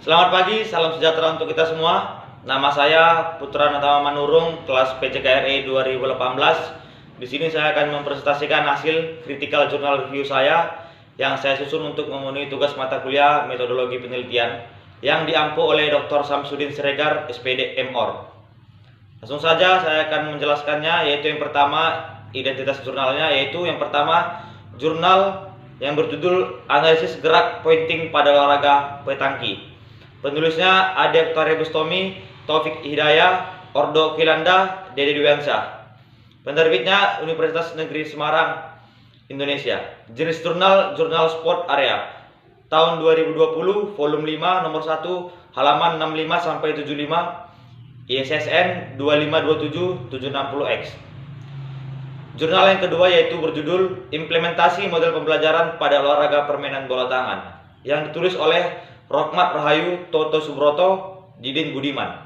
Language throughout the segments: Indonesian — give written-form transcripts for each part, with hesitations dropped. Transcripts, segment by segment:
Selamat pagi, salam sejahtera untuk kita semua. Nama saya Putra Natama Manurung, kelas PCKRE 2018. Di sini saya akan mempresentasikan hasil critical journal review saya yang saya susun untuk memenuhi tugas mata kuliah metodologi penelitian yang diampu oleh Dr. Samsudin Siregar, SPD MOr. Langsung saja saya akan menjelaskannya, yaitu yang pertama identitas jurnalnya, yaitu yang pertama jurnal yang berjudul Analisis Gerak Pointing pada Olahraga Petangki. Penulisnya Ade Oktavia Bustomi, Taufik Hidayah, Ordo Kilanda, Dede Dwiansyah. Penerbitnya Universitas Negeri Semarang, Indonesia. Jenis jurnal, jurnal sport area. Tahun 2020, volume 5, nomor 1, halaman 65 sampai 75, ISSN 2527760X. Jurnal yang kedua yaitu berjudul Implementasi Model Pembelajaran pada Olahraga Permainan Bola Tangan, yang ditulis oleh Rohmat Rahayu, Toto Subroto, Didin Budiman.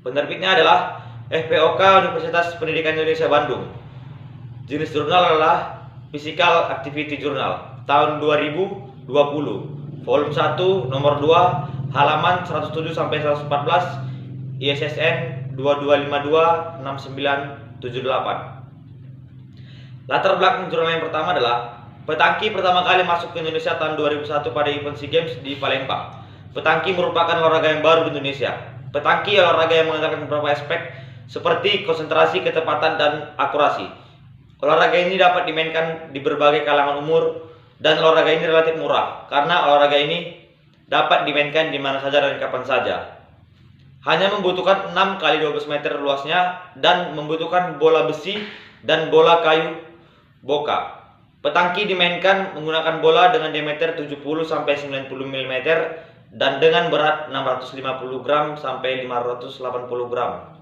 Penerbitnya adalah FPOK Universitas Pendidikan Indonesia Bandung. Jenis jurnal adalah Physical Activity Journal tahun 2020, volume 1, nomor 2, halaman 107 sampai 114, ISSN 22526978. Latar belakang jurnal yang pertama adalah petangki pertama kali masuk ke Indonesia tahun 2001 pada event SEA Games di Palembang. Petangki merupakan olahraga yang baru di Indonesia. Petangki olahraga yang mengandalkan beberapa aspek seperti konsentrasi, ketepatan, dan akurasi. Olahraga ini dapat dimainkan di berbagai kalangan umur dan olahraga ini relatif murah karena olahraga ini dapat dimainkan di mana saja dan kapan saja. Hanya membutuhkan 6 x 12 meter luasnya dan membutuhkan bola besi dan bola kayu boka. Petangki dimainkan menggunakan bola dengan diameter 70-90 mm dan dengan berat 650 gram sampai 580 gram.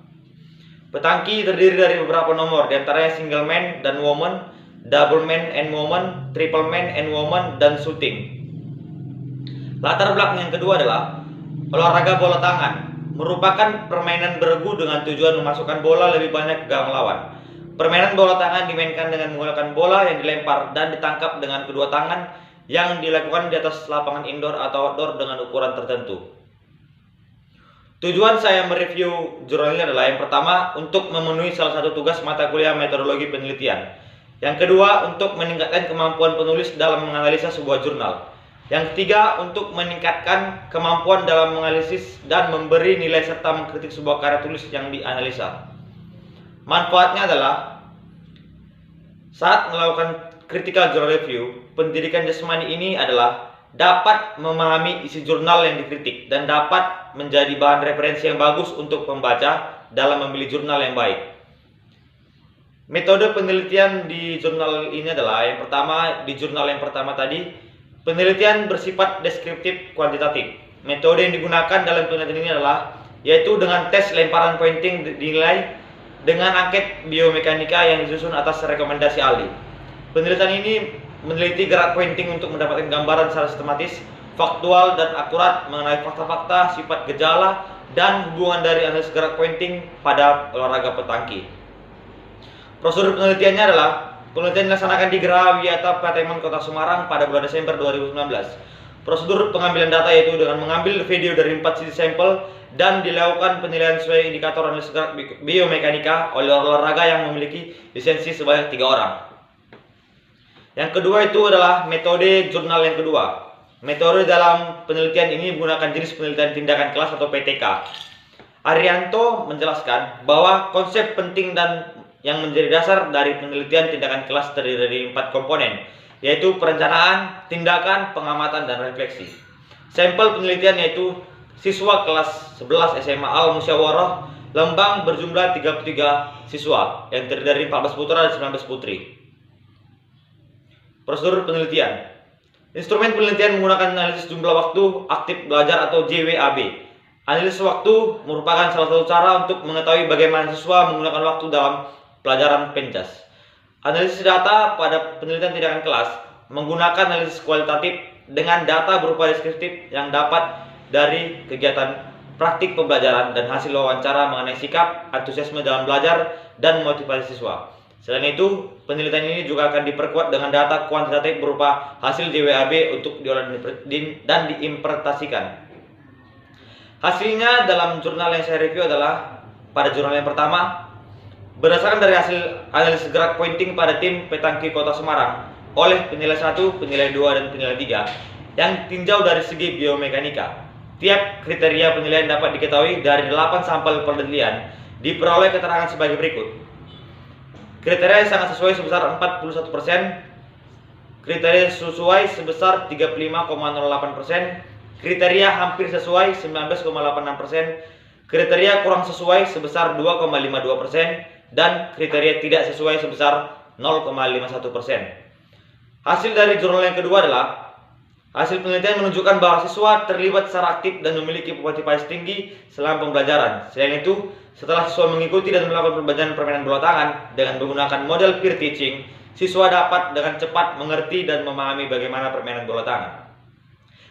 Petangki terdiri dari beberapa nomor, diantaranya single man dan woman, double man and woman, triple man and woman, dan shooting. Latar belakang yang kedua adalah olahraga bola tangan, merupakan permainan beregu dengan tujuan memasukkan bola lebih banyak ke gawang lawan. Permainan bola tangan dimainkan dengan menggunakan bola yang dilempar dan ditangkap dengan kedua tangan yang dilakukan di atas lapangan indoor atau outdoor dengan ukuran tertentu. Tujuan saya mereview jurnal ini adalah yang pertama untuk memenuhi salah satu tugas mata kuliah metodologi penelitian. Yang kedua untuk meningkatkan kemampuan penulis dalam menganalisa sebuah jurnal. Yang ketiga untuk meningkatkan kemampuan dalam menganalisis dan memberi nilai serta mengkritik sebuah karya tulis yang dianalisa. Manfaatnya adalah saat melakukan critical journal review, pendidikan jasmani ini adalah dapat memahami isi jurnal yang dikritik dan dapat menjadi bahan referensi yang bagus untuk pembaca dalam memilih jurnal yang baik. Metode penelitian di jurnal ini adalah yang pertama, di jurnal yang pertama tadi, penelitian bersifat deskriptif kuantitatif. Metode yang digunakan dalam penelitian ini adalah yaitu dengan tes lemparan pointing dinilai dengan angket biomekanika yang disusun atas rekomendasi ahli. Penelitian ini meneliti gerak pointing untuk mendapatkan gambaran secara sistematis, faktual, dan akurat mengenai fakta-fakta, sifat gejala, dan hubungan dari analisis gerak pointing pada olahraga petangki. Prosedur penelitiannya adalah penelitian dilaksanakan di Geraha Wiyata Patemon Kota Semarang pada bulan Desember 2019. Prosedur pengambilan data yaitu dengan mengambil video dari 4 sisi sampel dan dilakukan penilaian sesuai indikator analisis gerak biomekanika oleh olahraga yang memiliki lisensi sebanyak 3 orang. Yang kedua itu adalah metode jurnal yang kedua. Metode dalam penelitian ini menggunakan jenis penelitian tindakan kelas atau PTK. Arianto menjelaskan bahwa konsep penting dan yang menjadi dasar dari penelitian tindakan kelas terdiri dari 4 komponen, yaitu perencanaan, tindakan, pengamatan, dan refleksi. Sampel penelitian yaitu siswa kelas 11 SMA Al Musyawarah Lembang berjumlah 33 siswa yang terdiri dari 14 putra dan 19 putri. Prosedur penelitian. Instrumen penelitian menggunakan analisis jumlah waktu aktif belajar atau JWAB. Analisis waktu merupakan salah satu cara untuk mengetahui bagaimana siswa menggunakan waktu dalam pelajaran penjas. Analisis data pada penelitian tindakan kelas menggunakan analisis kualitatif dengan data berupa deskriptif yang dapat dari kegiatan praktik pembelajaran dan hasil wawancara mengenai sikap, antusiasme dalam belajar, dan motivasi siswa. Selain itu, penelitian ini juga akan diperkuat dengan data kuantitatif berupa hasil JWAB untuk diolah dan diimplementasikan. Hasilnya dalam jurnal yang saya review adalah pada jurnal yang pertama, berdasarkan dari hasil analisis gerak pointing pada tim Petangki Kota Semarang oleh penilai 1, penilai 2, dan penilai 3 yang tinjau dari segi biomekanika. Tiap kriteria penilaian dapat diketahui dari 8 sampel penelitian diperoleh keterangan sebagai berikut. Kriteria yang sangat sesuai sebesar 41%, kriteria sesuai sebesar 35,08%, kriteria hampir sesuai 19,86%, kriteria kurang sesuai sebesar 2,52%, dan kriteria tidak sesuai sebesar 0,51%. Hasil dari jurnal yang kedua adalah hasil penelitian menunjukkan bahwa siswa terlibat secara aktif dan memiliki motivasi tinggi selama pembelajaran. Selain itu, setelah siswa mengikuti dan melakukan pembelajaran permainan bola tangan dengan menggunakan model peer teaching, siswa dapat dengan cepat mengerti dan memahami bagaimana permainan bola tangan.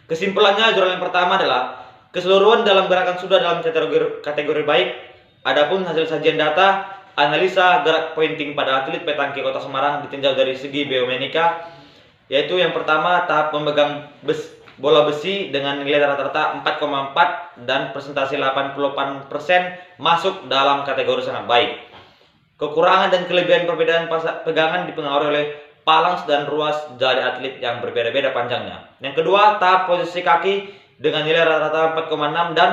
Kesimpulannya, jurnal yang pertama adalah keseluruhan dalam gerakan sudah dalam kategori baik. Adapun hasil sajian data analisa gerak pointing pada atlet Petangki Kota Semarang ditinjau dari segi biomekanika, yaitu yang pertama tahap memegang bola besi dengan nilai rata-rata 4,4 dan presentasi 88% masuk dalam kategori sangat baik. Kekurangan dan kelebihan perbedaan pegangan dipengaruhi oleh palans dan ruas jari atlet yang berbeda-beda panjangnya. Yang kedua, tahap posisi kaki dengan nilai rata-rata 4,6 dan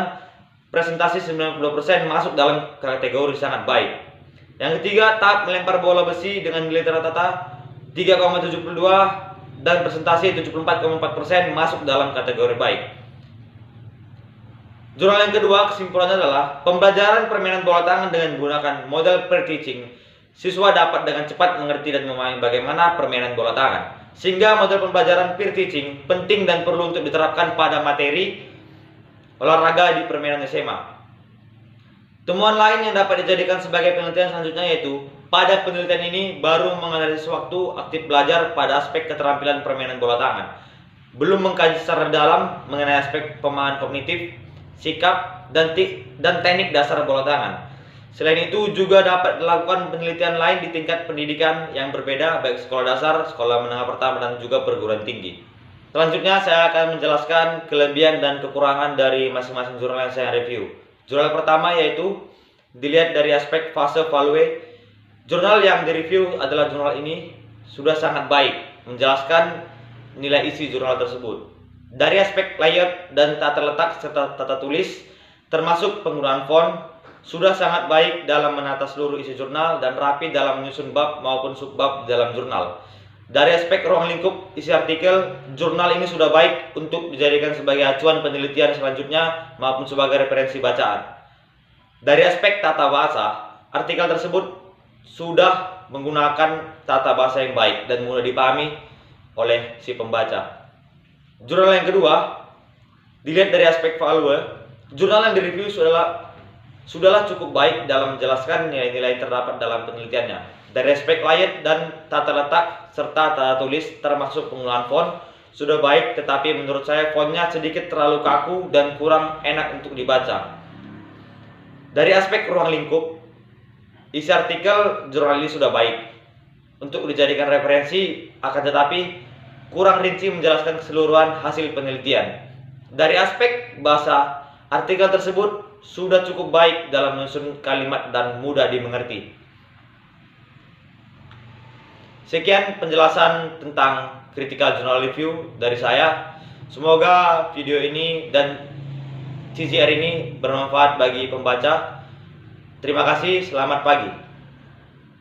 presentasi 90% masuk dalam kategori sangat baik. Yang ketiga, tahap melempar bola besi dengan nilai rata-rata 3,72 dan presentasi 74,4% masuk dalam kategori baik. Jurnal yang kedua, kesimpulannya adalah pembelajaran permainan bola tangan dengan menggunakan model peer teaching, siswa dapat dengan cepat mengerti dan memahami bagaimana permainan bola tangan. Sehingga model pembelajaran peer teaching penting dan perlu untuk diterapkan pada materi olahraga di permainan SMA. Temuan lain yang dapat dijadikan sebagai penelitian selanjutnya yaitu pada penelitian ini baru menganalisis waktu aktif belajar pada aspek keterampilan permainan bola tangan, belum mengkaji secara dalam mengenai aspek pemahaman kognitif, sikap, dan teknik dasar bola tangan. Selain itu juga dapat dilakukan penelitian lain di tingkat pendidikan yang berbeda, baik sekolah dasar, sekolah menengah pertama, dan juga perguruan tinggi. Selanjutnya saya akan menjelaskan kelebihan dan kekurangan dari masing-masing jurnal yang saya review. Jurnal pertama yaitu dilihat dari aspek fase value. Jurnal yang direview adalah jurnal ini sudah sangat baik menjelaskan nilai isi jurnal tersebut. Dari aspek layout dan tata letak serta tata tulis, termasuk penggunaan font, sudah sangat baik dalam menata seluruh isi jurnal dan rapi dalam menyusun bab maupun subbab dalam jurnal. Dari aspek ruang lingkup isi artikel, jurnal ini sudah baik untuk dijadikan sebagai acuan penelitian selanjutnya maupun sebagai referensi bacaan. Dari aspek tata bahasa, artikel tersebut sudah menggunakan tata bahasa yang baik dan mudah dipahami oleh si pembaca. Jurnal yang kedua, dilihat dari aspek value, jurnal yang direview sudahlah cukup baik dalam menjelaskan nilai-nilai yang terdapat dalam penelitiannya. Dari aspek layout dan tata letak serta tata tulis termasuk penggunaan font sudah baik, tetapi menurut saya fontnya sedikit terlalu kaku dan kurang enak untuk dibaca. Dari aspek ruang lingkup, isi artikel jurnal ini sudah baik untuk dijadikan referensi, akan tetapi kurang rinci menjelaskan keseluruhan hasil penelitian. Dari aspek bahasa, artikel tersebut sudah cukup baik dalam menyusun kalimat dan mudah dimengerti. Sekian penjelasan tentang Critical Journal Review dari saya. Semoga video ini dan CJR ini bermanfaat bagi pembaca. Terima kasih, selamat pagi.